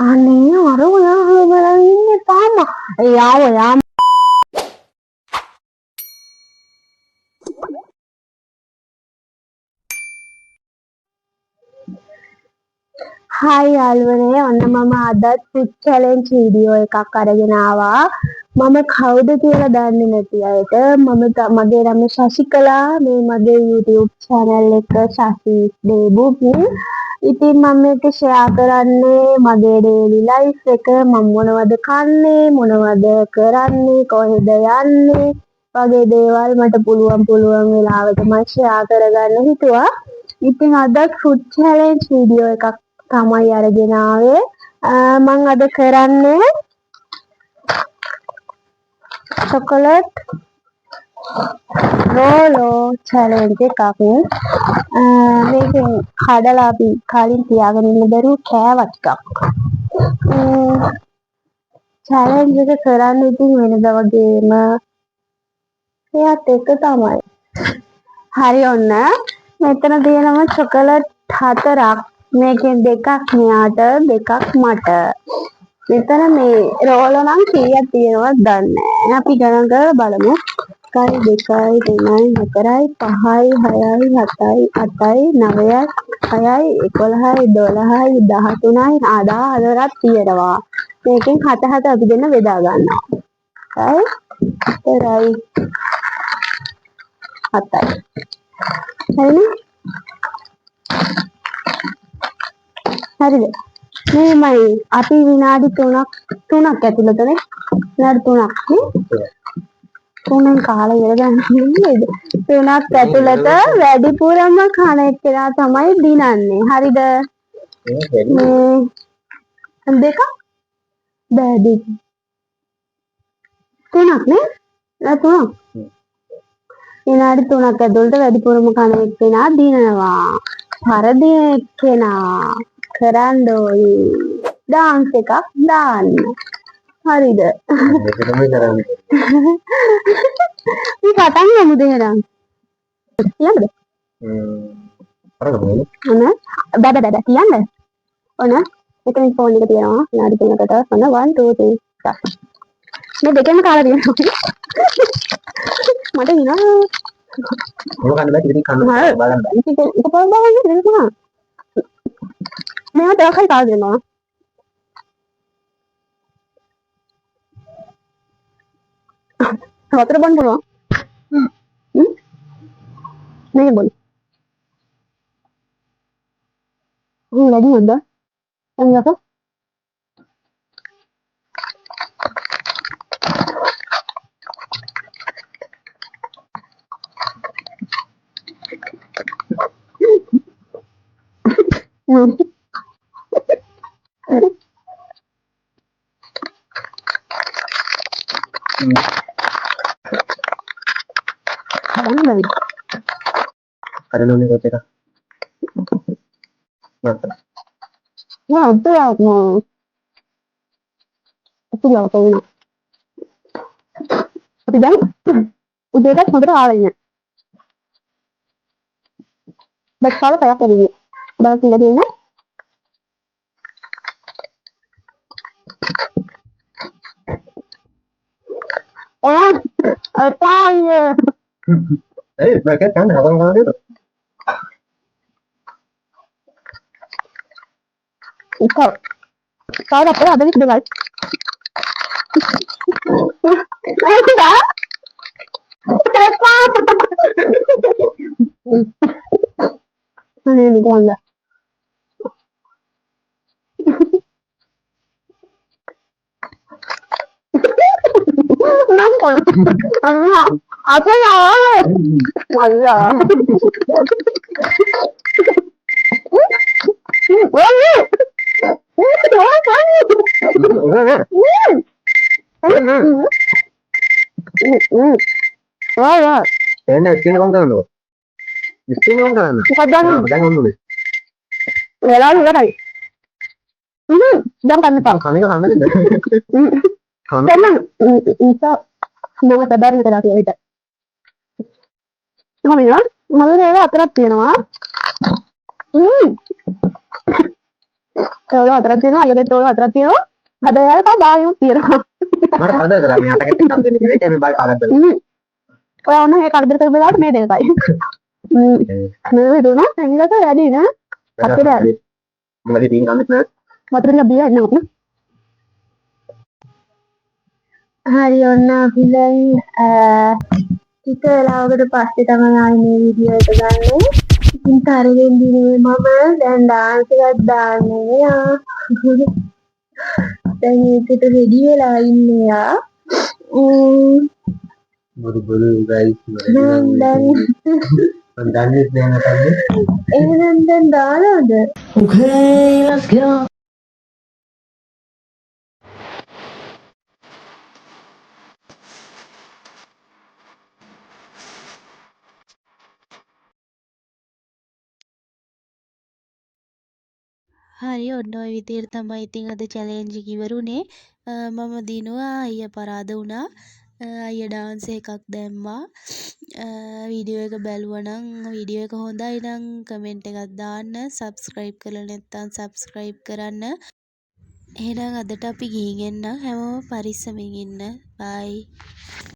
අනේ අර ඔයා බලන් ඉන්නේ තාම. යාව යාම. හායි යාළුවනේ ඔන්න මම අදත් ෆුඩ් චැලෙන්ජ් වීඩියෝ එකක් අරගෙන ආවා. මම කවුද කියලා දන්නේ නැති අයට මගේ නම ශශිකලා මේ මගේ YouTube channel එක ශශිස් දේබුගි. ඉතින් මම මේක ෂෙයා කරන්නේ මගේ daily life එක මම මොනවද කන්නේ මොනවද කරන්නේ කොහෙද යන්නේ වගේ දේවල් මට පුළුවන් වෙලාවට මම ෂෙයා කරගන්න හිතුවා. ඉතින් අදත් ෆුඩ් චැලෙන්ජ් වීඩියෝ එකක් තමයි අරගෙන ආවේ. මම අද කරන්නේ chocolate රෝලෝ චැලෙන්ජ් එකක්. මේකෙන් කඩලා අපි කලින් තියාගෙන ඉන්න දරුව කෑවා ටිකක්. චැලෙන්ජ් එක කරන්න ඉතින් වෙනදා වගේම එයාත් එක තමයි. හරි ඔන්න මෙතන තියෙනවා චොකලට් 4ක්. මේකෙන් දෙකක් මෙයාට දෙකක් මට. මෙතන මේ රෝලෝ නම් කීයක් තියෙනවද දන්නේ නැහැ. අපි ගණන් කරලා බලමු. 1 2 3 4 5 6 7 8 9 10 11 12 13 14ක් තියෙනවා. මේකෙන් 7 අපි දෙන්න බෙදා ගන්නවා. හරි? හතරයි 7යි. හරිනේ? හරිද? මේමයි අපි විනාඩි 3ක් ඇතුළතනේ විනාඩි 3ක් නේ 3න් කාලය ඉවර ගන්න නේද 3ක් ඇතුළත වැඩිපුරම කන එක්කලා තමයි දිනන්නේ. හරිද? මේ දෙක බෑදි 3ක් නේ නෑ 3ක් විනාඩි 3ක් ඇතුළත වැඩිපුරම කන එක්කලා දිනනවා. හරි එක්කෙනා කරන්න ඕනි ඩාන්ස් එකක් දාන්න. හරිද? මේක තමයි කරන්නේ. මේ පටන් ගමුද එහෙනම්? කියන්නද? අරගමු. බඩ කියන්න. ඔන්න මෙතන ෆෝන් එක තියෙනවා. විනාඩි 3කට ඔන්න 1 2 3 start. මේ දෙකෙන්ම කාලා තියෙනවා. මට හිනා මොකක් කන්න බෑ ඉතින් කන්න බලන්න. ඒක පොඩ්ඩක් බලන්න. මේවා තවකයි කාලා දෙනවා. වතුර බොන්න පුළුවන්. නේ බොන්න. වැඩි හොඳ. එන්නක. Ada noni kau cakap. Mantap. Wah, itu ya aku. Aku jauh tahu ini. Tapi jangan. Udah kan motor awalnya. Baik kalau kayak tadi. Baru tinggal ini. Oh, apa ya? Mereka kan orang-orang itu. Kau dapat ada di kedai. Tidak. Kenapa? Ini kau anda. Nampak. Apa ya? Masa. Enak, sini kau kan lo. Sini kau kan. Jangan dulu. Lalu kan? Jangan kan? Kami kan ini. Karena itu nama sabar kita lagi ada. Kami ya, malu saya akrab dia nama. ඒවල 4ක් තියෙනවා අයියගේ ඒවල 4ක් තියෙනවා හදලා තව බාගෙනුත් තියෙනවා මට කරදර කරා මේ 8 කැටි නම් දෙන්නේ කිව්වේ මේ බාග ආගන්න ඔයා ඔන්න ඒ කරදර කරපු වෙලාවට මේ දෙකයි මේ විදුණා සංගත වැඩි නේ අපිට මොකද තින් ගන්න නෑ වතුර ලැබිලා එන්න ඕන හරි ඔන්න අපි දැන් ටික වෙලාවකට පස්සේ තමයි ආයේ මේ වීඩියෝ එක ගන්නේ. ඉතින් තරගෙන් දිනුවේ මම දැන් ඩාන්ස් එකක් දාන්නේ යා. දැන් ඒකට රෙඩි වෙලා ඉන්නේ යා. බොරු ගයිස් දැන් මම දන්නේ නැහැ මොකද්ද එහෙනම් දැන් දාලාද? Okay let's go හරි ඔන්න ඔය විදිහට තමයි ඉතින් අද චැලෙන්ජ් එක ඉවරුනේ. මම දිනුවා අයියා පරාද වුණා. අයියා ඩාන්ස් එකක් දැම්මා. වීඩියෝ එක බැලුවා නම් වීඩියෝ එක හොඳයි නම් කමෙන්ට් එකක් දාන්න. සබ්ස්ක්‍රයිබ් කරලා නැත්නම් සබ්ස්ක්‍රයිබ් කරන්න. එහෙනම් අදට අපි ගිහින් එන්න. හැමෝම පරිස්සමින් ඉන්න. බයි.